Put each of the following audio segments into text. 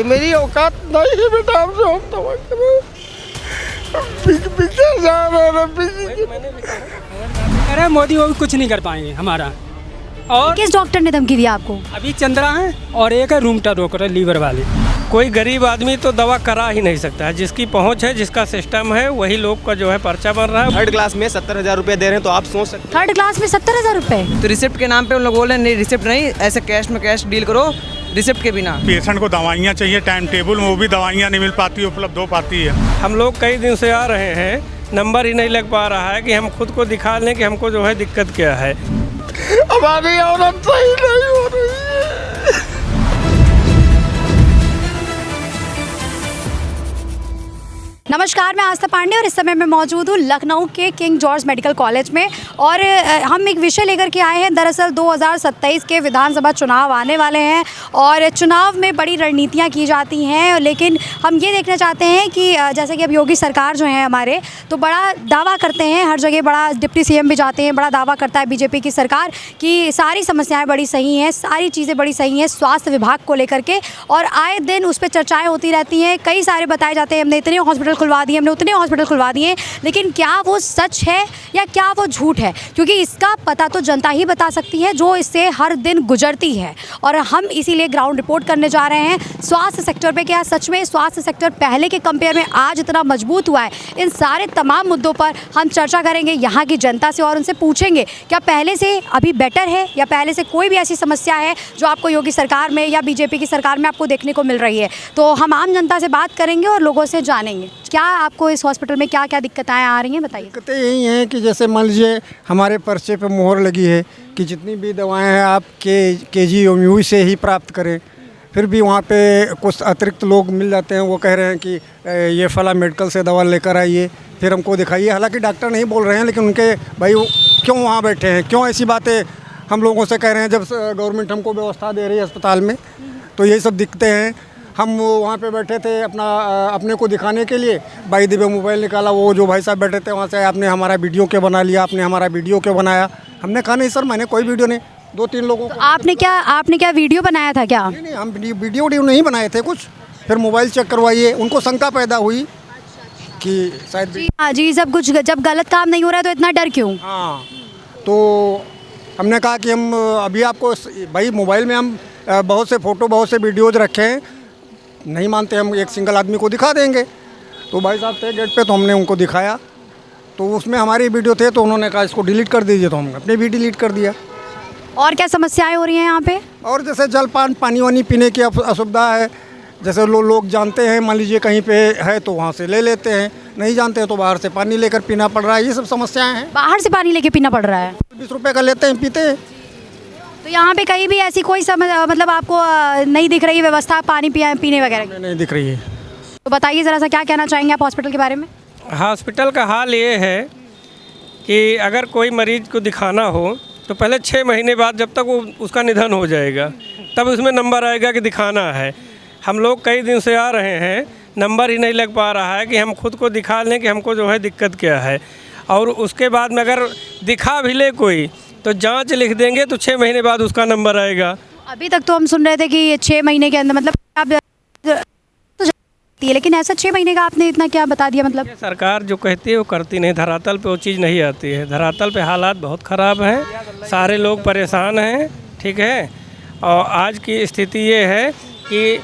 ये मेरी औकात नहीं है बेटा, आपसे हम दवा अरे मोदी वो भी कुछ नहीं कर पाएंगे हमारा। और किस डॉक्टर ने धमकी दिया आपको? अभी चंद्रा है और एक है रूमटा रोकर लीवर वाले। कोई गरीब आदमी तो दवा करा ही नहीं सकता है। जिसकी पहुंच है, जिसका सिस्टम है, वही लोग का जो है पर्चा बन रहा है। थर्ड क्लास में 70,000 रुपये दे रहे हैं, तो आप सोच सकते थर्ड क्लास में 70,000 रुपए? तो रिसिप्ट के नाम पे उन लोग बोल रहे हैं नहीं रिसिप्ट नहीं, ऐसे कैश में कैश डील करो रिसिप्ट के बिना। पेशेंट को दवाइयाँ चाहिए टाइम टेबल में, वो भी दवाइयाँ नहीं मिल पाती, उपलब्ध हो पाती है। हम लोग कई दिन से आ रहे हैं, नंबर ही नहीं लग पा रहा है कि हम खुद को दिखा लें कि हमको जो है दिक्कत क्या है। हमारी औरत सही नहीं हो रही है। नमस्कार, मैं आस्था पांडे और इस समय मैं मौजूद हूँ लखनऊ के किंग जॉर्ज मेडिकल कॉलेज में और हम एक विषय लेकर के आए हैं। दरअसल 2027 के विधानसभा चुनाव आने वाले हैं और चुनाव में बड़ी रणनीतियाँ की जाती हैं, लेकिन हम ये देखना चाहते हैं कि जैसे कि अब योगी सरकार जो है हमारे, तो बड़ा दावा करते हैं, हर जगह बड़ा डिप्टी सीएम भी जाते हैं, बड़ा दावा करता है बीजेपी की सरकार कि सारी समस्याएँ बड़ी सही हैं, सारी चीज़ें बड़ी सही हैं स्वास्थ्य विभाग को लेकर के, और आए दिन उस पर चर्चाएँ होती रहती हैं। कई सारे बताए जाते हैं, हमने इतने हॉस्पिटल खुलवा दिए, हमने उतने हॉस्पिटल खुलवा दिए, लेकिन क्या वो सच है या क्या वो झूठ है, क्योंकि इसका पता तो जनता ही बता सकती है जो इससे हर दिन गुजरती है। और हम इसीलिए ग्राउंड रिपोर्ट करने जा रहे हैं स्वास्थ्य सेक्टर पे। क्या सच में स्वास्थ्य सेक्टर पहले के कंपेयर में आज इतना मजबूत हुआ है? इन सारे तमाम मुद्दों पर हम चर्चा करेंगे यहाँ की जनता से और उनसे पूछेंगे क्या पहले से अभी बेटर है या पहले से कोई भी ऐसी समस्या है जो आपको योगी सरकार में या बीजेपी की सरकार में आपको देखने को मिल रही है। तो हम आम जनता से बात करेंगे और लोगों से जानेंगे क्या आपको इस हॉस्पिटल में क्या क्या दिक्कतें आ रही हैं, बताइए। दिक्कतें यही हैं कि जैसे मान लीजिए हमारे पर्चे पे मोहर लगी है कि जितनी भी दवाएं हैं आप KGMU से ही प्राप्त करें, फिर भी वहाँ पे कुछ अतिरिक्त लोग मिल जाते हैं, वो कह रहे हैं कि ये फला मेडिकल से दवा लेकर आइए फिर हमको दिखाइए। हालांकि डॉक्टर नहीं बोल रहे हैं, लेकिन उनके भाई क्यों वहाँ बैठे हैं, क्यों ऐसी बातें हम लोगों से कह रहे हैं जब गवर्नमेंट हमको व्यवस्था दे रही है अस्पताल में। तो यही सब दिक्कतें हैं। हम वहाँ पे बैठे थे अपने को दिखाने के लिए, भाई दिव्य मोबाइल निकाला, वो जो भाई साहब बैठे थे वहाँ से आपने हमारा वीडियो क्यों बना लिया, आपने हमारा वीडियो क्यों बनाया। हमने कहा नहीं सर, मैंने कोई वीडियो नहीं, 2-3 लोगों को। आपने क्या वीडियो बनाया था क्या? नहीं, हम वीडियो नहीं बनाए थे कुछ। फिर मोबाइल चेक करवाइए, उनको शंका पैदा हुई कि शायद हाँ जी, सब कुछ जब गलत काम नहीं हो रहा है तो इतना डर क्यों? हाँ, तो हमने कहा कि हम अभी आपको भाई मोबाइल में हम बहुत से फ़ोटो बहुत से वीडियोज़ रखे हैं, नहीं मानते हम एक सिंगल आदमी को दिखा देंगे। तो भाई साहब थे गेट पे, तो हमने उनको दिखाया, तो उसमें हमारे वीडियो थे, तो उन्होंने कहा इसको डिलीट कर दीजिए, तो हमने अपने भी डिलीट कर दिया। और क्या समस्याएं हो रही हैं यहाँ पे? और जैसे जलपान पानी वानी पीने की असुविधा है। जैसे लोग जानते हैं, मान लीजिए कहीं पे है तो वहाँ से ले लेते हैं, नहीं जानते हैं तो बाहर से पानी लेकर पीना पड़ रहा है। ये सब समस्याएँ हैं। बाहर से पानी लेके पीना पड़ रहा है? 20 रुपये का लेते हैं, पीते हैं। तो यहाँ पे कहीं भी ऐसी कोई मतलब आपको नहीं दिख रही व्यवस्था पानी पीने वगैरह की? नहीं दिख रही है। तो बताइए ज़रा सा, क्या कहना चाहेंगे आप हॉस्पिटल के बारे में? हॉस्पिटल का हाल ये है कि अगर कोई मरीज को दिखाना हो तो पहले 6 महीने बाद, जब तक वो उसका निधन हो जाएगा, तब उसमें नंबर आएगा कि दिखाना है। हम लोग कई दिन से आ रहे हैं, नंबर ही नहीं लग पा रहा है कि हम खुद को दिखा लें कि हमको जो है दिक्कत क्या है। और उसके बाद में अगर दिखा भी ले कोई तो जांच लिख देंगे तो 6 महीने बाद उसका नंबर आएगा। अभी तक तो हम सुन रहे थे कि 6 महीने के अंदर, मतलब आप लेकिन ऐसा 6 महीने का आपने इतना क्या बता दिया? मतलब सरकार जो कहती है वो करती नहीं, धरातल पे वो चीज़ नहीं आती है। धरातल पे हालात बहुत ख़राब हैं, सारे लोग परेशान हैं, ठीक है। और आज की स्थिति ये है कि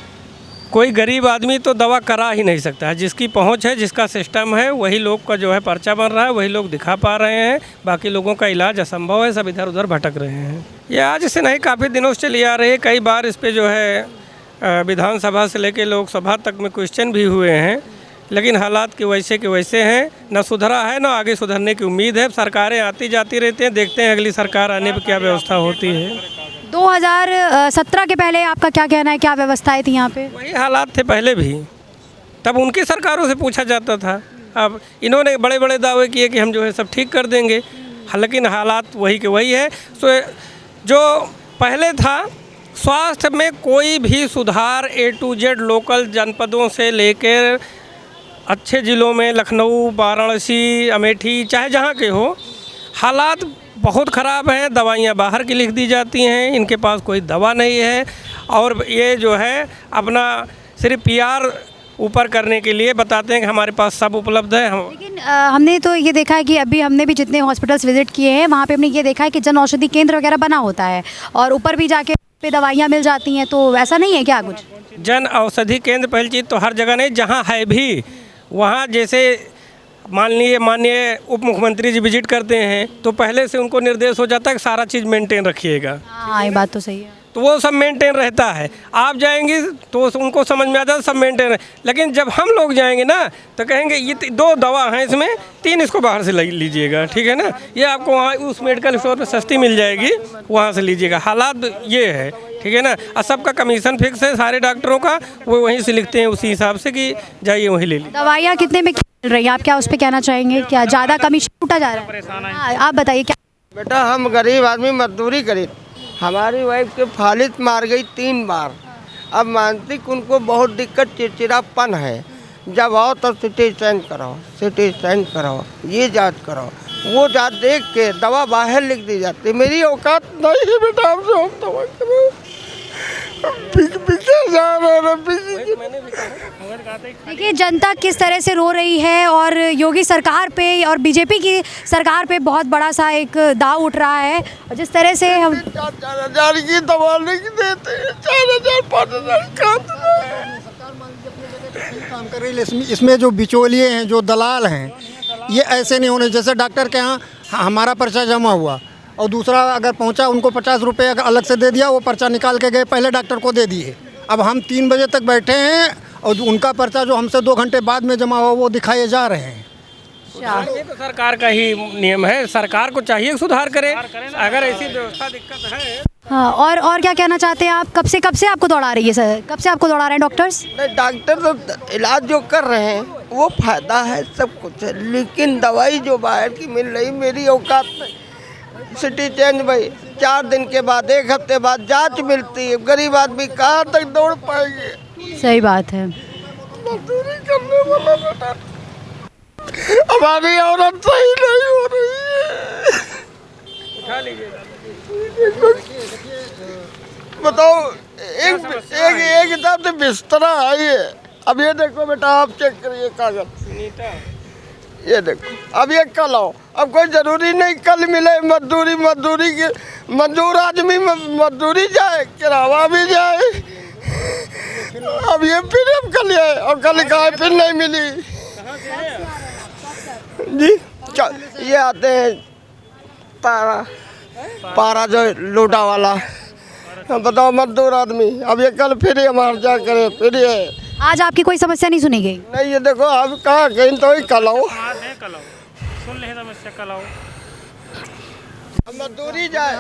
कोई गरीब आदमी तो दवा करा ही नहीं सकता है। जिसकी पहुंच है, जिसका सिस्टम है, वही लोग का जो है पर्चा बन रहा है, वही लोग दिखा पा रहे हैं। बाकी लोगों का इलाज असंभव है, सब इधर उधर भटक रहे हैं। ये आज से नहीं, काफ़ी दिनों से चली आ रही है। कई बार इस पे जो है विधानसभा से लेकर लोकसभा तक में क्वेश्चन भी हुए हैं, लेकिन हालात के वैसे हैं, न सुधरा है न आगे सुधरने की उम्मीद है। सरकारें आती जाती रहती हैं, देखते हैं अगली सरकार आने पर क्या व्यवस्था होती है। 2017 के पहले आपका क्या कहना है, क्या व्यवस्थाएं थी यहाँ पे? वही हालात थे पहले भी, तब उनकी सरकारों से पूछा जाता था। अब इन्होंने बड़े बड़े दावे किए कि हम जो है सब ठीक कर देंगे, लेकिन हालात वही के वही है। सो जो पहले था, स्वास्थ्य में कोई भी सुधार A to Z लोकल जनपदों से लेकर अच्छे ज़िलों में लखनऊ, वाराणसी, अमेठी, चाहे जहाँ के हो, हालात बहुत ख़राब हैं। दवाइयाँ बाहर की लिख दी जाती हैं, इनके पास कोई दवा नहीं है। और ये जो है अपना सिर्फ पीआर ऊपर करने के लिए बताते हैं कि हमारे पास सब उपलब्ध है। हम लेकिन हमने तो ये देखा है कि अभी हमने भी जितने हॉस्पिटल्स विजिट किए हैं वहाँ पे हमने ये देखा है कि जन औषधि केंद्र वगैरह बना होता है और ऊपर भी जाके पे दवाइयाँ मिल जाती हैं, तो ऐसा नहीं है क्या कुछ? जन औषधि केंद्र पहली चीज़ तो हर जगह नहीं, जहाँ है भी वहाँ जैसे माननीय उप मुख्यमंत्री जी विजिट करते हैं तो पहले से उनको निर्देश हो जाता है कि सारा चीज़ मेंटेन रखिएगा। हाँ, ये बात तो सही है। तो वो सब मेंटेन रहता है। आप जाएंगे तो उनको समझ में आता है सब मेंटेन है, लेकिन जब हम लोग जाएंगे ना तो कहेंगे ये 2 दवा हैं इसमें, 3 इसको बाहर से लीजिएगा, ठीक है ना। ये आपको वहाँ उस मेडिकल स्टोर पे सस्ती मिल जाएगी, वहाँ से लीजिएगा। हालात ये है, ठीक है ना। और सबका कमीशन फिक्स है सारे डॉक्टरों का, वो वहीं से लिखते हैं उसी हिसाब से कि जाइए वहीं ले लीजिए। दवाइयाँ कितने में मिल रही हैं, आप क्या उस पर कहना चाहेंगे? क्या ज़्यादा कमीशन उठा जा रहा है? हाँ, आप बताइए क्या। बेटा हम गरीब आदमी मजदूरी करें, हमारी वाइफ के फालिज मार गई 3 बार। अब मानसिक उनको बहुत दिक्कत, चिड़चिड़ापन है। जब आओ तो सिटी स्कैन कराओ, सिटी स्कैन कराओ, ये जांच कराओ, वो जांच देख के दवा बाहर लिख दी जाती। मेरी औकात नहीं है बेटा, आपसे हम दवा करो। देखिए जनता किस तरह से रो रही है और योगी सरकार पे और बीजेपी की सरकार पे बहुत बड़ा सा एक दाव उठ रहा है। और जिस तरह से हम 4,000 की दवा लिख देते हैं, 4,000 5,000 काम कर रही है। इसमें जो बिचौलिए हैं, जो दलाल हैं, ये ऐसे नहीं होने। जैसे डॉक्टर के यहाँ हमारा पर्चा जमा हुआ और दूसरा अगर पहुंचा, उनको 50 रुपये अगर अलग से दे दिया, वो पर्चा निकाल के गए, पहले डॉक्टर को दे दिए। अब हम 3 बजे तक बैठे हैं और उनका पर्चा जो हमसे 2 घंटे बाद में जमा हुआ वो दिखाए जा रहे हैं। ये तो सरकार का ही नियम है, सरकार को चाहिए सुधार करे अगर ऐसी व्यवस्था दिक्कत है। हाँ, और क्या कहना चाहते हैं आप? कब से आपको दौड़ा रही है सर? कब से आपको दौड़ा रहे हैं डॉक्टर्स? नहीं, डॉक्टर तो इलाज जो कर रहे हैं वो फायदा है, सब कुछ है, लेकिन दवाई जो बाहर की मिल रही, मेरी औकात में सिटी चेंज भाई 4 दिन के बाद, 1 हफ्ते बाद जांच मिलती है। गरीब आदमी कहाँ तक दौड़ पाएंगे? सही बात है। मजदूरी करने वाला बेटा, हमारी औरत सही नहीं हो रही है। उठा लीजिए, बताओ, एक हिसाब से बिस्तरा है ये। अब ये देखो बेटा, आप चेक करिए कागज, ये देखो। अब ये कल आओ, अब कोई ज़रूरी नहीं कल मिले। मजदूरी के मजदूर आदमी मजदूरी जाए, किराया भी जाए। अब ये फिर अब कल है और कल कहा फिर नहीं मिली जी। ये आते हैं पारा जो लोटा वाला, बताओ मजदूर आदमी। अब ये कल फिर हमारे जा करे, फिर ये आज आपकी कोई समस्या नहीं सुनी गई? नहीं, ये देखो अब कहाँ कहीं तो ही कल आओ, सुन ले समस्या, कल आओ। मजदूरी जाए,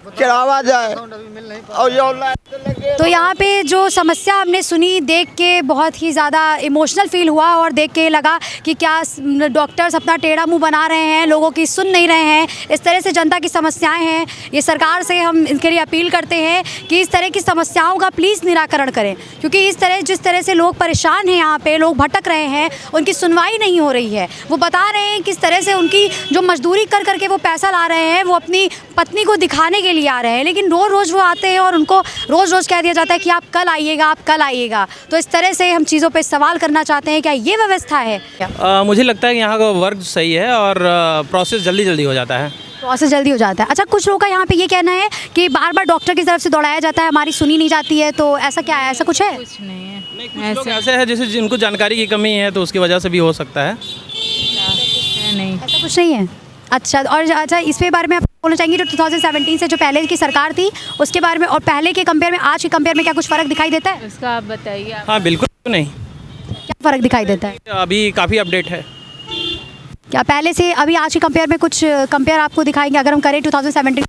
किराया जाए और ये ऑनलाइन लगे। तो यहाँ पे जो समस्या हमने सुनी, देख के बहुत ही ज़्यादा इमोशनल फील हुआ और देख के लगा कि क्या डॉक्टर्स अपना टेढ़ा मुंह बना रहे हैं, लोगों की सुन नहीं रहे हैं। इस तरह से जनता की समस्याएं हैं। ये सरकार से हम इनके लिए अपील करते हैं कि इस तरह की समस्याओं का प्लीज़ निराकरण करें, क्योंकि जिस तरह से लोग परेशान हैं, यहाँ पे लोग भटक रहे हैं, उनकी सुनवाई नहीं हो रही है। वो बता रहे हैं किस तरह से उनकी जो मजदूरी कर करके वो पैसा ला रहे हैं, वो अपनी पत्नी को दिखाने के लिए आ रहे हैं, लेकिन रोज़ वो आते हैं और उनको रोज़ कह दिया जाता है कि आप कल आइएगा, आप कल आइएगा। तो इस तरह से हम चीज़ों पे सवाल करना चाहते हैं, क्या ये व्यवस्था है? मुझे लगता है कि यहाँ का वर्क सही है और प्रोसेस जल्दी हो जाता है। प्रोसेस जल्दी हो जाता है। अच्छा, कुछ लोगों का यहाँ पे ये कहना है कि बार बार डॉक्टर की तरफ से दौड़ाया जाता है, हमारी सुनी नहीं जाती है, तो ऐसा क्या है? ऐसा कुछ है? कुछ नहीं है। कुछ लोग ऐसे है जैसे जिनको जानकारी की कमी है, तो उसकी वजह से भी हो सकता है। नहीं, ऐसा कुछ नहीं है। अच्छा, और अच्छा इसके बारे में आप बोलना चाहेंगे जो 2017 से जो पहले की सरकार थी उसके बारे में और पहले के कंपेयर में, आज के कंपेयर में क्या कुछ फ़र्क दिखाई देता है? उसका आप बताइए। हाँ बिल्कुल नहीं। क्या फ़र्क दिखाई देता है? अभी काफ़ी अपडेट है। क्या पहले से अभी आज के कंपेयर में कुछ कंपेयर आपको दिखाएंगे? अगर हम करें 2017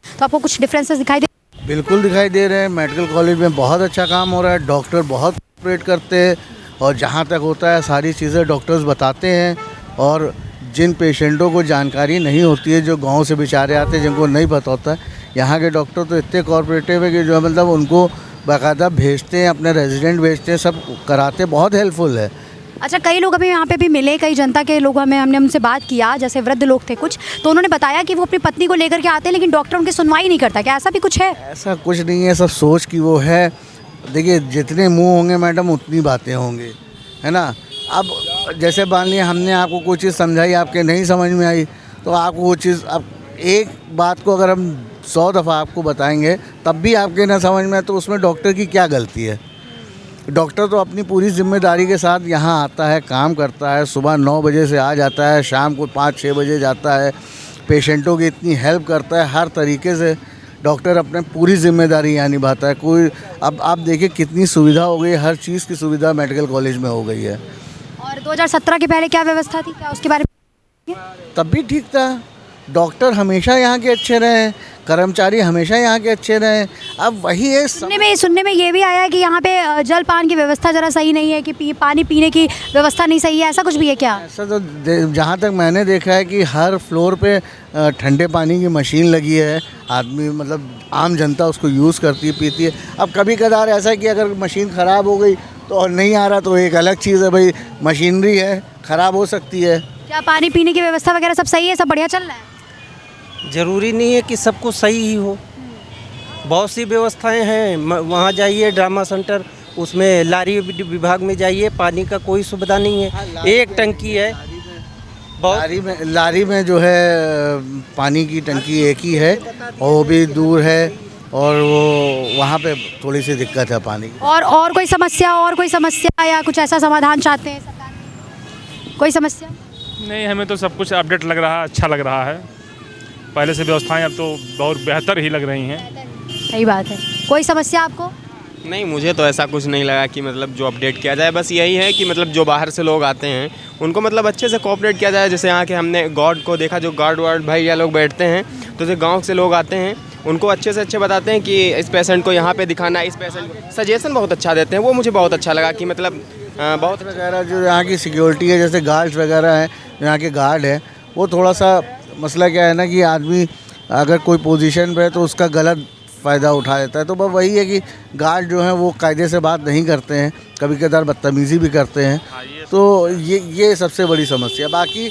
तो आपको कुछ डिफरेंसेस दिखाई दे? बिल्कुल दिखाई दे रहे हैं। मेडिकल कॉलेज में बहुत अच्छा काम हो रहा है, डॉक्टर बहुत ऑपरेट करते हैं और जहाँ तक होता है सारी चीज़ें डॉक्टर्स बताते हैं। और जिन पेशेंटों को जानकारी नहीं होती है, जो गांव से बेचारे आते हैं, जिनको नहीं पता होता है, यहाँ के डॉक्टर तो इतने कोऑपरेटिव है कि जो मतलब उनको बाकायदा भेजते हैं, अपने रेजिडेंट भेजते हैं, सब कराते, बहुत हेल्पफुल है। अच्छा, कई लोग अभी यहाँ पे भी मिले, कई जनता के लोग हमने उनसे बात किया, जैसे वृद्ध लोग थे कुछ, तो उन्होंने बताया कि वो अपनी पत्नी को लेकर के आते हैं लेकिन डॉक्टर उनकी सुनवाई नहीं करता। क्या ऐसा भी कुछ है? ऐसा कुछ नहीं है, सब सोच की वो है। देखिए जितने मुंह होंगे मैडम उतनी बातें होंगी, है ना। अब जैसे मान लिया हमने आपको कोई चीज़ समझाई, आपके नहीं समझ में आई, तो आपको वो चीज़, अब एक बात को अगर हम 100 दफ़ा आपको बताएंगे तब भी आपके ना समझ में आए, तो उसमें डॉक्टर की क्या गलती है। डॉक्टर तो अपनी पूरी जिम्मेदारी के साथ यहाँ आता है, काम करता है, सुबह 9 बजे से आ जाता है, शाम को 5-6 बजे जाता है, पेशेंटों की इतनी हेल्प करता है, हर तरीके से डॉक्टर अपने पूरी जिम्मेदारी यहाँ निभाता है। कोई अब आप देखिए कितनी सुविधा हो गई, हर चीज़ की सुविधा मेडिकल कॉलेज में हो गई है। और 2017 के पहले क्या व्यवस्था थी, क्या उसके बारे में? तब भी ठीक था, डॉक्टर हमेशा यहाँ के अच्छे रहे, कर्मचारी हमेशा यहाँ के अच्छे रहे। अब वही है, सुनने में ये भी आया है कि यहाँ पे जलपान की व्यवस्था ज़रा सही नहीं है, कि पानी पीने की व्यवस्था नहीं सही है, ऐसा कुछ भी है क्या? ऐसा तो जहाँ तक मैंने देखा है कि हर फ्लोर पे ठंडे पानी की मशीन लगी है, आदमी मतलब आम जनता उसको यूज़ करती है, पीती है। अब कभी कदार ऐसा है कि अगर मशीन ख़राब हो गई तो नहीं आ रहा तो एक अलग चीज़ है, भाई मशीनरी है, ख़राब हो सकती है। क्या पानी पीने की व्यवस्था वगैरह सब सही है, सब बढ़िया चल रहा है? ज़रूरी नहीं है कि सब कुछ सही ही हो, बहुत सी व्यवस्थाएं हैं। वहाँ जाइए ड्रामा सेंटर, उसमें लारी विभाग में जाइए, पानी का कोई सुविधा नहीं है, एक टंकी है। लारी में जो है पानी की टंकी एक ही है और वो भी दूर है, और वो वहाँ पे थोड़ी सी दिक्कत है पानी की। और कोई समस्या या कुछ ऐसा समाधान चाहते हैं सरकार? कोई समस्या नहीं, हमें तो सब कुछ अपडेट लग रहा है, अच्छा लग रहा है। पहले से व्यवस्थाएं अब तो बहुत बेहतर ही लग रही हैं। सही बात है। कोई समस्या आपको? नहीं, मुझे तो ऐसा कुछ नहीं लगा कि मतलब जो अपडेट किया जाए। बस यही है कि मतलब जो बाहर से लोग आते हैं उनको मतलब अच्छे से कोऑपरेट किया जाए। जैसे यहाँ के हमने गार्ड को देखा, जो गार्ड भैया लोग बैठते हैं, तो जो गाँव से लोग आते हैं उनको अच्छे से अच्छे बताते हैं कि इस पेशेंट को यहाँ पे दिखाना है, इस पेशेंट को सजेशन बहुत अच्छा देते हैं। वो मुझे बहुत अच्छा लगा कि मतलब बहुत वगैरह जो यहाँ की सिक्योरिटी है, जैसे गार्ड्स वगैरह हैं, यहाँ के गार्ड है, वो थोड़ा सा मसला क्या है ना कि आदमी अगर कोई पोजीशन पे है तो उसका गलत फ़ायदा उठा लेता है। तो बस वही है कि गार्ड जो हैं वो कायदे से बात नहीं करते हैं, कभी कदार बदतमीज़ी भी करते हैं। तो ये सबसे बड़ी समस्या। बाकी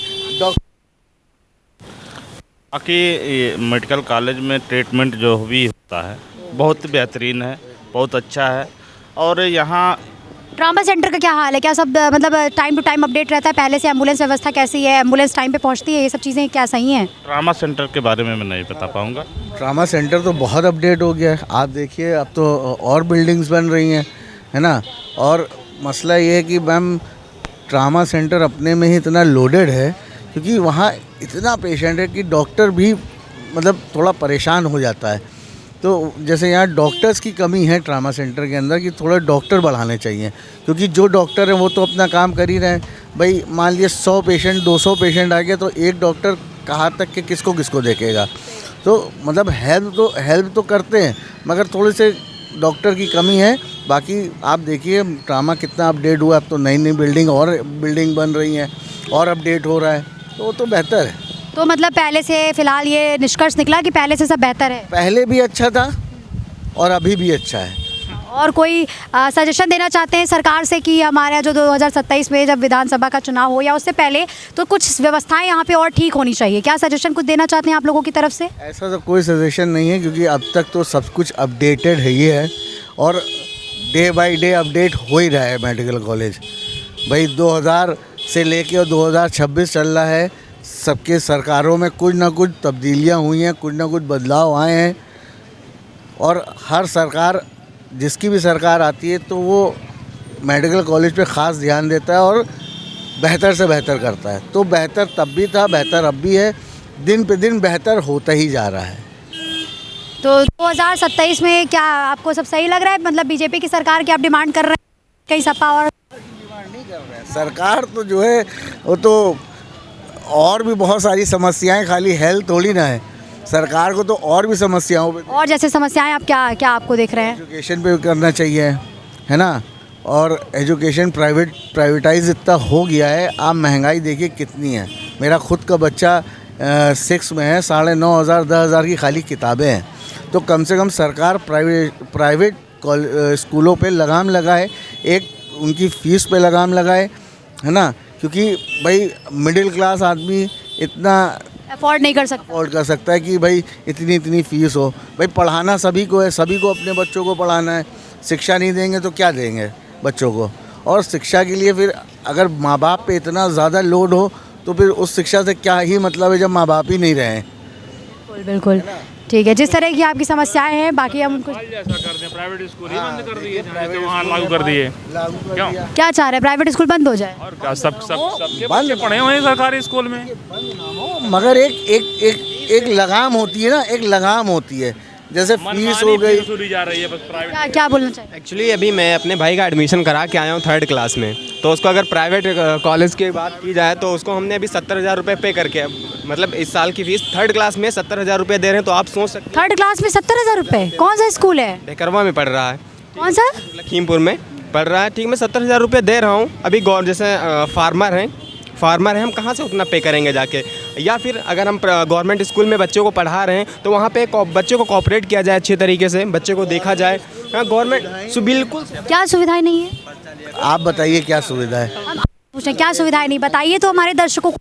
मेडिकल कॉलेज में ट्रीटमेंट जो भी होता है बहुत बेहतरीन है, बहुत अच्छा है। और यहाँ ट्रामा सेंटर का क्या हाल है? क्या सब मतलब टाइम टू टाइम अपडेट रहता है? पहले से एम्बुलेंस व्यवस्था कैसी है? एम्बुलेंस टाइम पे पहुंचती है? ये सब चीज़ें क्या सही हैं? ट्रामा सेंटर के बारे में मैं नहीं बता पाऊँगा। ट्रामा सेंटर तो बहुत अपडेट हो गया है। आप देखिए अब तो और बिल्डिंग्स बन रही हैं, है ना। और मसला ये है कि मैम ट्रामा सेंटर अपने में ही इतना लोडेड है क्योंकि वहाँ इतना पेशेंट है कि डॉक्टर भी मतलब थोड़ा परेशान हो जाता है। तो जैसे यहाँ डॉक्टर्स की कमी है ट्रामा सेंटर के अंदर कि थोड़ा डॉक्टर बढ़ाने चाहिए, क्योंकि जो डॉक्टर हैं वो तो अपना काम कर ही रहे हैं। भाई मान लीजिए 100 पेशेंट 200 पेशेंट आ गया तो एक डॉक्टर कहाँ तक के किसको देखेगा। तो मतलब हेल्प तो करते हैं मगर थोड़े से डॉक्टर की कमी है। बाकी आप देखिए ट्रामा कितना अपडेट हुआ, अब तो नई बिल्डिंग बन रही हैं और अपडेट हो रहा है, तो वो तो बेहतर है। तो मतलब पहले से फ़िलहाल ये निष्कर्ष निकला कि पहले से सब बेहतर है? पहले भी अच्छा था और अभी भी अच्छा है। और कोई सजेशन देना चाहते हैं सरकार से कि हमारा जो 2027 में जब विधानसभा का चुनाव हो या उससे पहले तो कुछ व्यवस्थाएं यहाँ पे और ठीक होनी चाहिए, क्या सजेशन कुछ देना चाहते हैं आप लोगों की तरफ से? ऐसा तो कोई सजेशन नहीं है क्योंकि अब तक तो सब कुछ अपडेटेड है ही है और डे बाय डे अपडेट हो ही रहा है मेडिकल कॉलेज। भाई 2000 से लेके 2026 चल रहा है, सबके सरकारों में कुछ ना कुछ तब्दीलियाँ हुई हैं, कुछ ना कुछ बदलाव आए हैं और हर सरकार जिसकी भी सरकार आती है तो वो मेडिकल कॉलेज पे ख़ास ध्यान देता है और बेहतर से बेहतर करता है। तो बेहतर तब भी था, बेहतर अब भी है, दिन पे दिन बेहतर होता ही जा रहा है। तो 2027 में क्या आपको सब सही लग रहा है? मतलब बीजेपी की सरकार की आप डिमांड कर रहे हैं कहीं सपा और डिमांड नहीं कर रहे हैं। सरकार तो जो है वो तो और भी बहुत सारी समस्याएं, खाली हेल्थ थोड़ी ना है, सरकार को तो और भी समस्याओं पे। और जैसे समस्याएं आप क्या आपको देख रहे हैं? एजुकेशन पे करना चाहिए, है ना। और एजुकेशन प्राइवेटाइज इतना हो गया है, आप महंगाई देखिए कितनी है। मेरा खुद का बच्चा 6 में है, 9,500 10,000 की खाली किताबें हैं। तो कम से कम सरकार प्राइवेट स्कूलों पे लगाम लगाए, एक उनकी फ़ीस पे लगाम लगाए, है ना। क्योंकि भाई मिडिल क्लास आदमी इतना अफोर्ड नहीं कर सकता है कि भाई इतनी फ़ीस हो। भाई पढ़ाना सभी को है, सभी को अपने बच्चों को पढ़ाना है। शिक्षा नहीं देंगे तो क्या देंगे बच्चों को। और शिक्षा के लिए फिर अगर माँ बाप पे इतना ज़्यादा लोड हो तो फिर उस शिक्षा से क्या ही मतलब है जब माँ बाप ही नहीं रहें। बिल्कुल बिल्कुल ठीक है। जिस तरह की आपकी समस्याएं हैं, बाकी हम उनको जैसा कर दें, प्राइवेट स्कूल ही बंद कर दिए, जैसे वहाँ लागू कर दिए। क्यों? क्या चाह रहे हैं, प्राइवेट स्कूल बंद हो जाए? और क्या सबके बच्चे पढ़े हुए हैं सरकारी स्कूल में। मगर एक लगाम होती है ना, एक लगाम होती है, जैसे फीस हो गई जा रही है बस प्राइवेट। क्या बोलना चाहिए? एक्चुअली अभी मैं अपने भाई का एडमिशन करा के आया हूँ 3rd क्लास में, तो उसको अगर प्राइवेट कॉलेज की बात की जाए तो उसको हमने अभी 70,000 रुपये पे करके, मतलब इस साल की फीस 3rd क्लास में 70,000 रुपये दे रहे हैं। तो आप सोच सकते 3rd क्लास में 70,000 रुपये? कौन सा स्कूल है? बेकरवा में पढ़ रहा है। कौन सा? लखीमपुर में पढ़ रहा है। ठीक, मैं 70,000 रुपये दे रहा हूँ। अभी जैसे फार्मर हैं, हम कहाँ से उतना पे करेंगे जाके। या फिर अगर हम गवर्नमेंट स्कूल में बच्चों को पढ़ा रहे हैं तो वहाँ पे बच्चों को कोऑपरेट किया जाए अच्छे तरीके से, बच्चे को देखा जाए। गवर्नमेंट बिल्कुल क्या सुविधाएं नहीं है? आप बताइए क्या सुविधा है? हम पूछे क्या सुविधाएं नहीं, बताइए तो हमारे दर्शकों को।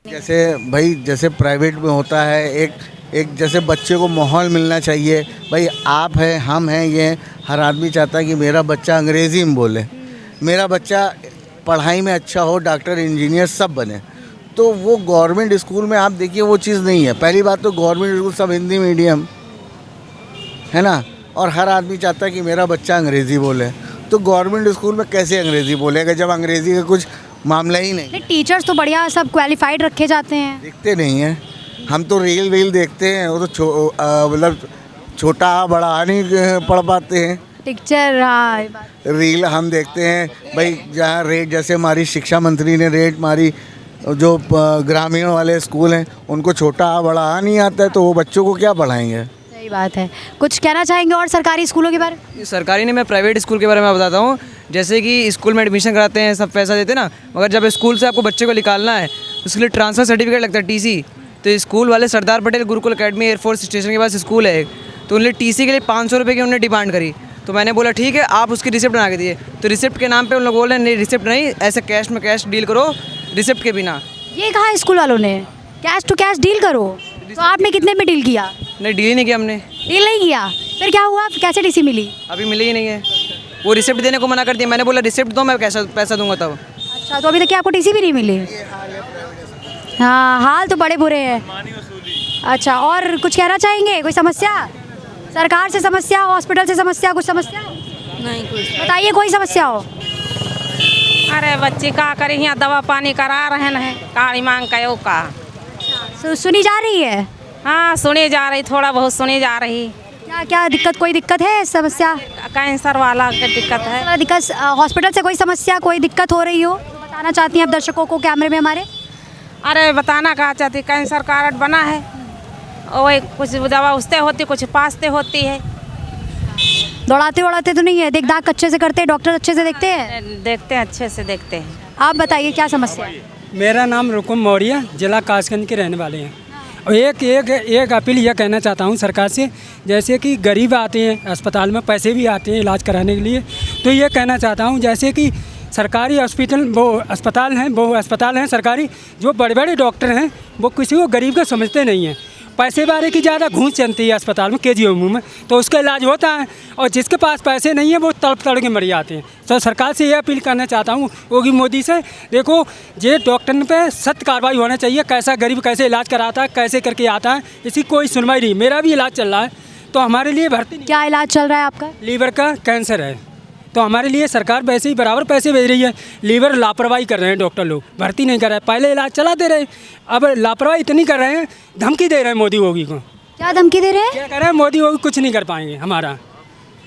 जैसे भाई जैसे प्राइवेट में होता है एक जैसे बच्चे को माहौल मिलना चाहिए। भाई आप हैं, हम हैं, ये हर आदमी चाहता है कि मेरा बच्चा अंग्रेज़ी में बोले, मेरा बच्चा पढ़ाई में अच्छा हो, डॉक्टर इंजीनियर सब बने। तो वो गवर्नमेंट स्कूल में आप देखिए वो चीज़ नहीं है। पहली बात तो गवर्नमेंट स्कूल सब हिंदी मीडियम है ना, और हर आदमी चाहता है कि मेरा बच्चा अंग्रेज़ी बोले। तो गवर्नमेंट स्कूल में कैसे अंग्रेज़ी बोलेगा जब अंग्रेज़ी का कुछ मामला ही नहीं। टीचर्स तो बढ़िया सब क्वालिफाइड रखे जाते हैं। दिखते नहीं हैं, हम तो रील देखते हैं, वो तो मतलब छोटा बड़ा नहीं पढ़ पाते हैं। टीचर रील हम देखते हैं भाई, जहाँ रेट जैसे हमारी शिक्षा मंत्री ने रेट मारी, जो ग्रामीण वाले स्कूल हैं उनको छोटा बड़ा नहीं आता है, तो वो बच्चों को क्या पढ़ाएंगे। सही बात है। कुछ कहना चाहेंगे और सरकारी स्कूलों के बारे में? सरकारी नहीं, मैं प्राइवेट स्कूल के बारे में बताता हूँ। जैसे कि स्कूल में एडमिशन कराते हैं, सब पैसा देते ना, मगर जब स्कूल से आपको बच्चे को निकालना है उसके लिए ट्रांसफ़र सर्टिफिकेट लगता है, TC। तो स्कूल वाले Sardar Patel Gurukul academy air force station के पास स्कूल है, तो उन्होंने TC के लिए 500 रुपये की उन्होंने डिमांड करी। तो मैंने बोला ठीक है, आप उसकी रिसिप्ट बना के दिए। तो रिसिप्ट के नाम पे उन लोग बोल रहे हैं नहीं रिसिप्ट नहीं, ऐसे कैश में कैश डील करो रिसिप्ट के बिना। ये कहा स्कूल वालों ने कैश टू कैश डील करो? तो आपने कितने में डील किया? नहीं, डील ही नहीं किया हमने। डील नहीं किया? फिर क्या हुआ, कैसे TC मिली? अभी मिली ही नहीं है, वो रिसिप्ट देने को मना कर दिया। मैंने बोला रिसिप्ट दो, मैं कैसा पैसा दूंगा तब। अच्छा, तो अभी तक क्या आपको TC भी नहीं मिली? हाँ, हाल तो बड़े बुरे हैं। अच्छा, और कुछ कहना चाहेंगे? कोई समस्या सरकार से, समस्या हॉस्पिटल से, समस्या कुछ समस्या नहीं? कुछ बताइए, कोई समस्या हो? अरे बच्चे का करे, यहाँ दवा पानी करा रहे हैं, काली मांग का का सुनी जा रही है? हाँ, सुनी जा रही, थोड़ा बहुत सुनी जा रही। क्या क्या दिक्कत, कोई दिक्कत है? समस्या कैंसर वाला का दिक्कत है। दिक्कत हॉस्पिटल से कोई समस्या, कोई दिक्कत हो रही हो तो बताना चाहती हैं आप दर्शकों को कैमरे में हमारे? अरे बताना कहा चाहती, कैंसर कार्ड बना है, वही कुछ दवा उससे होती, कुछ पासते होती है। दौड़ाते उड़ाते तो नहीं है? देख दाग अच्छे से करते हैं डॉक्टर, अच्छे से देखते हैं? देखते हैं, अच्छे से देखते हैं। आप बताइए क्या समस्या है? मेरा नाम रुकुम मौर्य, जिला कासगंज के रहने वाले हैं। और एक अपील यह कहना चाहता हूं सरकार से, जैसे कि गरीब आते हैं अस्पताल में, पैसे भी आते हैं इलाज कराने के लिए, तो ये कहना चाहता हूं जैसे कि सरकारी हॉस्पिटल वो अस्पताल हैं सरकारी, जो बड़े बड़े डॉक्टर हैं वो किसी को गरीब को समझते नहीं हैं। पैसे बारे की ज़्यादा घूस चलती है अस्पताल में, KGMU में, तो उसका इलाज होता है, और जिसके पास पैसे नहीं है वो तड़प के मर जाते हैं। तो सरकार से ये अपील करना चाहता हूँ योगी मोदी से, देखो ये डॉक्टर पे सख्त कार्रवाई होना चाहिए, कैसा गरीब कैसे इलाज कराता है, कैसे करके आता है, इसकी कोई सुनवाई नहीं। मेरा भी इलाज चल रहा है, तो हमारे लिए भर्ती नहीं। क्या इलाज चल रहा है आपका? लीवर का कैंसर है, तो हमारे लिए सरकार वैसे ही बराबर पैसे भेज रही है। लीवर लापरवाही कर रहे हैं डॉक्टर लोग, भर्ती नहीं कर रहे हैं, पहले इलाज चलाते रहे, अब लापरवाही इतनी कर रहे हैं, धमकी दे रहे हैं मोदी योगी को। क्या धमकी दे रहे हैं? क्या कर रहे हैं मोदी योगी, कुछ नहीं कर पाएंगे हमारा।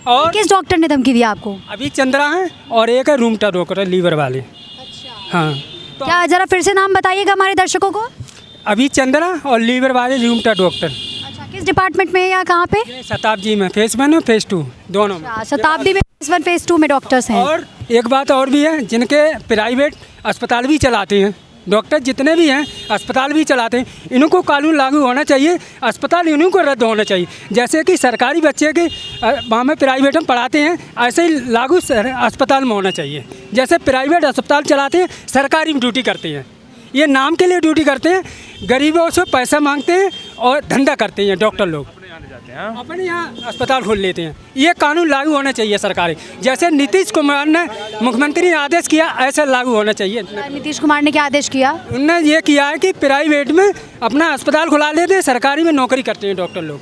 और किस डॉक्टर ने धमकी दिया आपको? अभी चंद्रा है और एक है रूमटा डॉक्टर लीवर वाले। अच्छा, हाँ, तो क्या जरा फिर से नाम बताइएगा हमारे दर्शकों को? अभी चंद्रा और लीवर वाले रूमटा डॉक्टर। अच्छा, किस डिपार्टमेंट में या कहाँ पे? शताब्दी में, फेज 1 और फेज 2 दोनों में। शताब्दी में फेज 1 फेज 2 में डॉक्टर्स हैं। और एक बात और भी है, जिनके प्राइवेट अस्पताल भी चलाते हैं डॉक्टर, जितने भी हैं अस्पताल भी चलाते हैं, इनको कानून लागू होना चाहिए, अस्पताल इन्हीं को रद्द होना चाहिए। जैसे कि सरकारी बच्चे के वहाँ में प्राइवेट में पढ़ाते हैं, ऐसे ही लागू अस्पताल में होना चाहिए। जैसे प्राइवेट अस्पताल चलाते हैं, सरकारी में ड्यूटी करते हैं, ये नाम के लिए ड्यूटी करते हैं, गरीबों से पैसा मांगते हैं और धंधा करते हैं डॉक्टर लोग। जाते हैं। हाँ? अपने यहाँ अस्पताल खोल लेते हैं। ये कानून लागू होना चाहिए सरकारी, जैसे नीतीश कुमार ने मुख्यमंत्री ने आदेश किया ऐसा लागू होना चाहिए। नीतीश कुमार ने क्या आदेश किया? उन्होंने ये किया है कि प्राइवेट में अपना अस्पताल खुला लेते हैं, सरकारी में नौकरी करते हैं डॉक्टर लोग।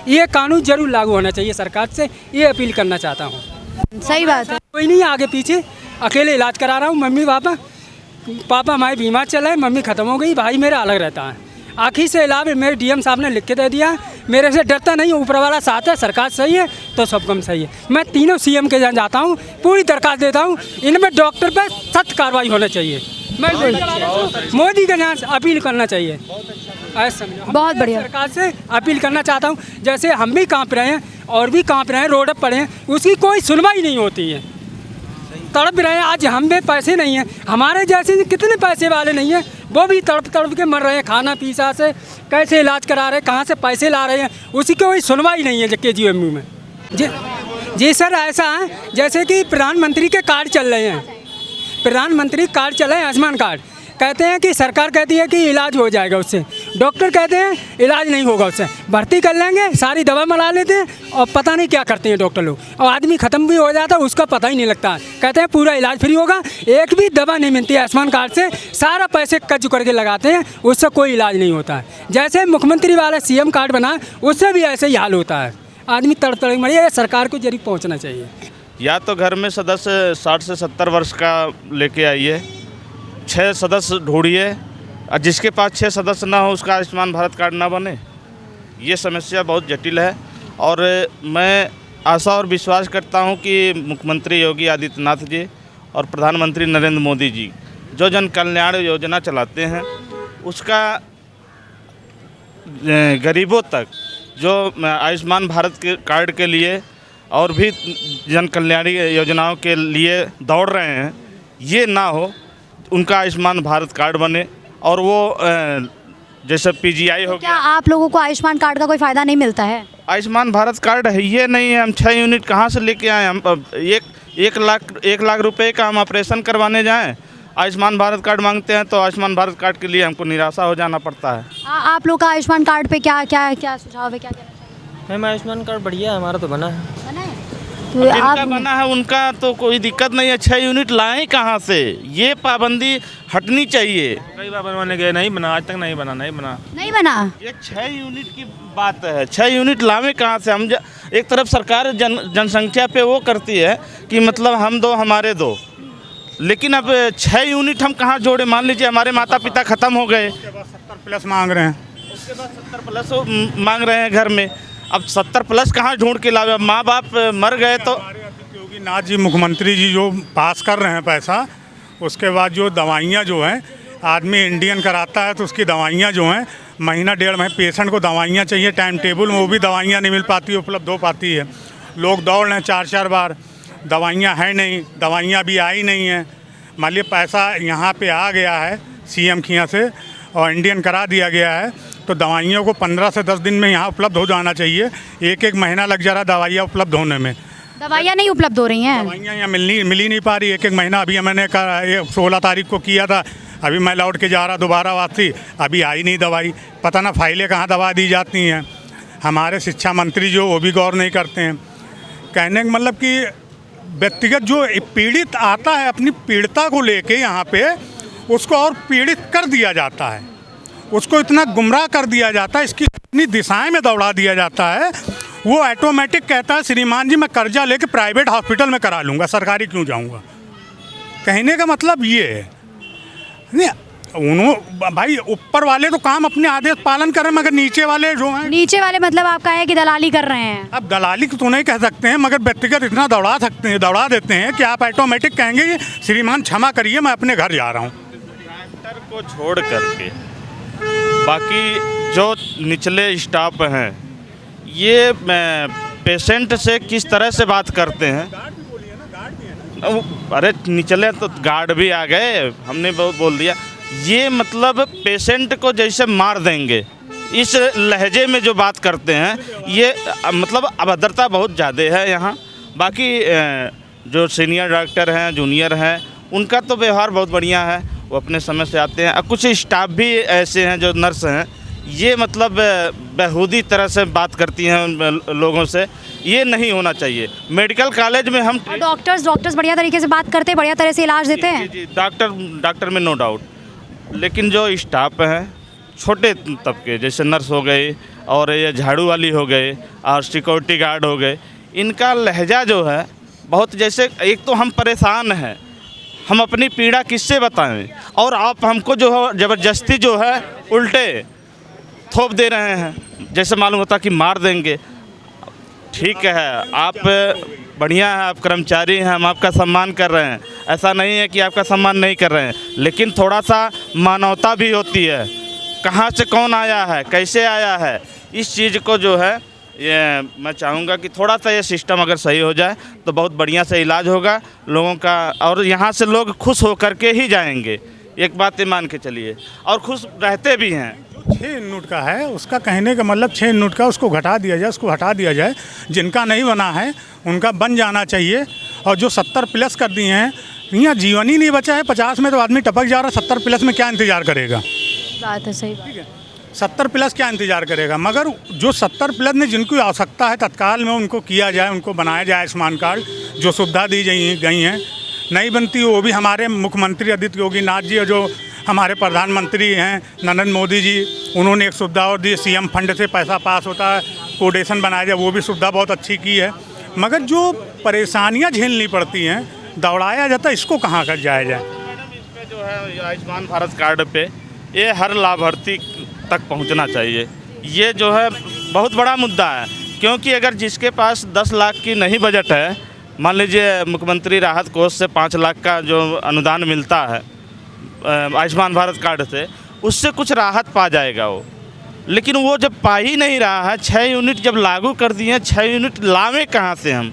ये कानून जरूर लागू होना चाहिए सरकार से, ये अपील करना चाहता हूँ। सही बात है। कोई नहीं आगे पीछे, अकेले इलाज करा रहा हूँ। मम्मी पापा हमारे बीमार चल रहे हैं, मम्मी ख़त्म हो गई, भाई मेरा अलग रहता है। आखिर से इलाज मेरे डीएम साहब ने लिख के दे दिया, मेरे से डरता नहीं, ऊपर वाला साथ है, सरकार सही है तो सब कम सही है। मैं तीनों सीएम के यहाँ जाता हूँ, पूरी दरखास्त देता हूँ, इनमें डॉक्टर पर सख्त कार्रवाई होना चाहिए। मैं मोदी के यहाँ अपील करना चाहिए। बहुत बढ़िया। सरकार से अपील करना चाहता हूँ, जैसे हम भी काँप रहे हैं और भी काँप रहे हैं, रोड पर पड़े हैं, उसकी कोई सुनवाई नहीं होती है। तड़प रहे हैं, आज हम भी पैसे नहीं हैं, हमारे जैसे कितने पैसे वाले नहीं हैं, वो भी तड़प के मर रहे हैं। खाना पीसा से कैसे इलाज करा रहे हैं, कहाँ से पैसे ला रहे हैं, उसकी कोई सुनवाई नहीं है KGMU में। जी सर, ऐसा है जैसे कि प्रधानमंत्री के कार्ड चल रहे हैं, प्रधानमंत्री कार्ड चल रहे हैं, आयुष्मान कार्ड, कहते हैं कि सरकार कहती है कि इलाज हो जाएगा उससे, डॉक्टर कहते हैं इलाज नहीं होगा उससे, भर्ती कर लेंगे, सारी दवा मिला लेते हैं और पता नहीं क्या करते हैं डॉक्टर लोग, और आदमी ख़त्म भी हो जाता है, उसका पता ही नहीं लगता। कहते हैं पूरा इलाज फ्री होगा, एक भी दवा नहीं मिलती है आयुष्मान कार्ड से, सारा पैसे कज करके लगाते हैं, उससे कोई इलाज नहीं होता है। जैसे मुख्यमंत्री वाला CM कार्ड बना, उससे भी ऐसे ही हाल होता है, आदमी तड़प मरिए। सरकार को जरूर पहुँचना चाहिए। या तो घर में सदस्य 60 से 70 वर्ष का लेके आइए, 6 सदस्य ढूंढिए, और जिसके पास 6 सदस्य ना हो उसका आयुष्मान भारत कार्ड ना बने। ये समस्या बहुत जटिल है और मैं आशा और विश्वास करता हूं कि मुख्यमंत्री योगी आदित्यनाथ जी और प्रधानमंत्री नरेंद्र मोदी जी जो जन कल्याण योजना चलाते हैं उसका गरीबों तक जो आयुष्मान भारत के कार्ड के लिए और भी जन कल्याणी योजनाओं के लिए दौड़ रहे हैं, ये ना हो, उनका आयुष्मान भारत कार्ड बने और वो जैसे PGI हो गया। क्या आप लोगों को आयुष्मान कार्ड का कोई फ़ायदा नहीं मिलता है? आयुष्मान भारत कार्ड है ये नहीं है, हम 6 यूनिट कहाँ से लेके आए? हम 1 लाख रुपए का हम ऑपरेशन करवाने जाएं, आयुष्मान भारत कार्ड मांगते हैं, तो आयुष्मान भारत कार्ड के लिए हमको निराशा हो जाना पड़ता है। आप लोग का आयुष्मान कार्ड पे क्या सुझाव है, क्या कहना चाहिए? मैम आयुष्मान कार्ड बढ़िया है, हमारा तो बना है। तो जिनका बना है उनका तो कोई दिक्कत नहीं है, 6 यूनिट लाएं कहाँ से? ये पाबंदी हटनी चाहिए। कई बार बनवाने गए, नहीं बना, आज तक नहीं बना। ये 6 यूनिट की बात है, 6 यूनिट लावे कहाँ से? हम एक तरफ सरकार जनसंख्या पे वो करती है कि मतलब हम दो हमारे दो, लेकिन अब 6 यूनिट हम कहाँ जोड़े? मान लीजिए हमारे माता पिता ख़त्म हो गए, 70+ मांग रहे हैं, उसके बाद 70+ मांग रहे हैं घर में, अब 70+ कहाँ ढूंढ के लावे? अब माँ बाप मर गए तो योगी नाथ जी मुख्यमंत्री जी जो पास कर रहे हैं पैसा, उसके बाद जो दवाइयाँ जो हैं, आदमी इंडियन कराता है तो उसकी दवाइयाँ जो हैं महीना 1.5 महीने पेशेंट को दवाइयाँ चाहिए टाइम टेबल में, वो भी दवाइयाँ नहीं मिल पाती, उपलब्ध हो पाती है। लोग दौड़ रहे हैं 4-4 बार, दवाइयाँ हैं नहीं, दवाइयाँ भी आई नहीं हैं। मान लीजिए पैसा यहाँ पे आ गया है CM के यहाँ से और इंडियन करा दिया गया है, तो दवाइयों को 15 से 10 दिन में यहाँ उपलब्ध हो जाना चाहिए। 1 महीना लग जा रहा दवाइयाँ उपलब्ध होने में। दवाइयाँ नहीं उपलब्ध हो रही हैं, दवाइयाँ यहाँ मिल ही नहीं पा रही। 1 महीना अभी मैंने 16 तारीख को किया था, अभी मैं लौट के जा रहा दोबारा वापसी, अभी आई नहीं दवाई, पता ना फाइलें कहाँ दवा दी जाती हैं। हमारे शिक्षा मंत्री जो वो भी गौर नहीं करते हैं। कहने का मतलब कि व्यक्तिगत जो पीड़ित आता है अपनी पीड़िता को लेके यहाँ पे, उसको और पीड़ित कर दिया जाता है, उसको इतना गुमराह कर दिया जाता है, इसकी इतनी दिशाएं में दौड़ा दिया जाता है, वो ऑटोमेटिक कहता है श्रीमान जी मैं कर्जा लेके प्राइवेट हॉस्पिटल में करा लूँगा, सरकारी क्यों जाऊँगा। कहने का मतलब ये है नहीं, भाई ऊपर वाले तो काम अपने आदेश पालन करें, मगर नीचे वाले जो हैं, नीचे वाले मतलब आपका है कि दलाली कर रहे हैं। अब दलाली तो नहीं कह सकते हैं, मगर व्यक्तिगत इतना दौड़ा देते हैं कि आप ऑटोमेटिक कहेंगे कि श्रीमान क्षमा करिए मैं अपने घर जा रहा हूँ। डॉक्टर को छोड़ करके बाकी जो निचले स्टाफ हैं ये पेशेंट से किस तरह से बात करते हैं। अरे निचले तो गार्ड भी आ गए, हमने बोल दिया, ये मतलब पेशेंट को जैसे मार देंगे इस लहजे में जो बात करते हैं, ये मतलब अभद्रता बहुत ज़्यादा है यहाँ। बाकी जो सीनियर डॉक्टर हैं, जूनियर हैं, उनका तो व्यवहार बहुत बढ़िया है, वो अपने समय से आते हैं। और कुछ स्टाफ भी ऐसे हैं जो नर्स हैं ये मतलब बेहूदी तरह से बात करती हैं लोगों से, ये नहीं होना चाहिए। मेडिकल कॉलेज में हम डॉक्टर्स बढ़िया तरीके से बात करते हैं, बढ़िया तरह से इलाज देते हैं। जी, डॉक्टर में नो डाउट, लेकिन जो स्टाफ हैं छोटे तबके, जैसे नर्स हो गई और ये झाड़ू वाली हो गए और सिक्योरिटी गार्ड हो गए, इनका लहजा जो है बहुत, जैसे एक तो हम परेशान हैं, हम अपनी पीड़ा किससे बताएं, और आप हमको जो है ज़बरदस्ती जो है उल्टे थोप दे रहे हैं, जैसे मालूम होता कि मार देंगे। ठीक है, आप बढ़िया हैं, आप कर्मचारी हैं, हम आपका सम्मान कर रहे हैं, ऐसा नहीं है कि आपका सम्मान नहीं कर रहे हैं, लेकिन थोड़ा सा मानवता भी होती है। कहाँ से कौन आया है, कैसे आया है, इस चीज़ को जो है ये मैं चाहूँगा कि थोड़ा सा ये सिस्टम अगर सही हो जाए तो बहुत बढ़िया से इलाज होगा लोगों का, और यहाँ से लोग खुश होकर के ही जाएंगे। एक बात ये मान के चलिए, और खुश रहते भी हैं। 6 यूनिट का है, उसका कहने का मतलब 6 यूनिट का उसको घटा दिया जाए, उसको हटा दिया जाए। जिनका नहीं बना है उनका बन जाना चाहिए, और जो 70 प्लस कर दिए हैं, यहाँ जीवन ही नहीं बचा है। 50 में तो आदमी टपक जा रहा है, 70 प्लस में क्या इंतज़ार करेगा? बात है, सही ठीक है। 70 प्लस क्या इंतज़ार करेगा? मगर जो 70 प्लस में जिनको आवश्यकता है तत्काल में उनको किया जाए, उनको बनाया जाए आयुष्मान कार्ड, जो सुविधा दी गई हैं। नहीं बनती वो भी हमारे मुख्यमंत्री आदित्य योगी नाथ जी और जो हमारे प्रधानमंत्री हैं नरेंद्र मोदी जी, उन्होंने एक सुविधा और दी, सीएम फंड से पैसा पास होता है, कोडेशन बनाया जाए, वो भी सुविधा बहुत अच्छी की है। मगर जो परेशानियां झेलनी पड़ती हैं, दौड़ाया जाता है, इसको कहाँ कर जाया जाए? मैडम, इस पे जो है आयुष्मान भारत कार्ड पे ये हर लाभार्थी तक पहुंचना चाहिए। ये जो है बहुत बड़ा मुद्दा है, क्योंकि अगर जिसके पास 10 लाख की नहीं बजट है, मान लीजिए मुख्यमंत्री राहत कोष से 5 लाख का जो अनुदान मिलता है आयुष्मान भारत कार्ड से, उससे कुछ राहत पा जाएगा वो, लेकिन वो जब पा ही नहीं रहा है। 6 यूनिट जब लागू कर दिए हैं, 6 यूनिट लावें कहाँ से हम?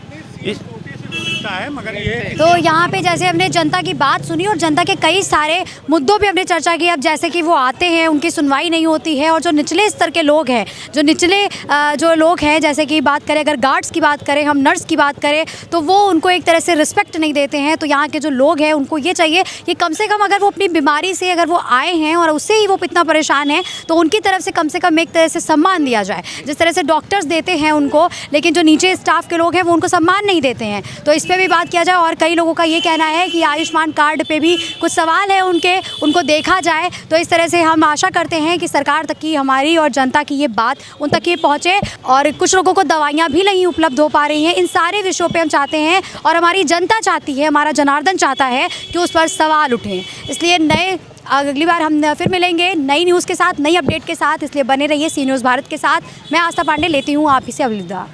है, मगर ये तो यहाँ पे जैसे हमने जनता की बात सुनी और जनता के कई सारे मुद्दों पे हमने चर्चा की। अब जैसे कि वो आते हैं, उनकी सुनवाई नहीं होती है, और जो निचले स्तर के लोग हैं, जो निचले जो लोग हैं, जैसे कि बात करें, अगर गार्ड्स की बात करें, हम नर्स की बात करें, तो वो उनको एक तरह से रिस्पेक्ट नहीं देते हैं। तो यहाँ के जो लोग हैं उनको ये चाहिए कि कम से कम अगर वो अपनी बीमारी से अगर वो आए हैं और उससे ही वो इतना परेशान है, तो उनकी तरफ से कम एक तरह से सम्मान दिया जाए। जिस तरह से डॉक्टर्स देते हैं उनको, लेकिन जो नीचे स्टाफ के लोग हैं वो उनको सम्मान नहीं देते हैं। तो इस पर भी बात किया जाए। और कई लोगों का ये कहना है कि आयुष्मान कार्ड पे भी कुछ सवाल है उनको देखा जाए। तो इस तरह से हम आशा करते हैं कि सरकार तक की हमारी और जनता की ये बात उन तक ये पहुँचे। और कुछ लोगों को दवाइयाँ भी नहीं उपलब्ध हो पा रही हैं। इन सारे विषयों पे हम चाहते हैं और हमारी जनता चाहती है, हमारा जनार्दन चाहता है कि उस पर सवाल उठें। इसलिए अगली बार हम फिर मिलेंगे नई न्यूज़ के साथ, नई अपडेट के साथ। इसलिए बने रहिए सी न्यूज़ भारत के साथ। मैं आस्था पांडे लेती हूँ आप ही से अलविदा।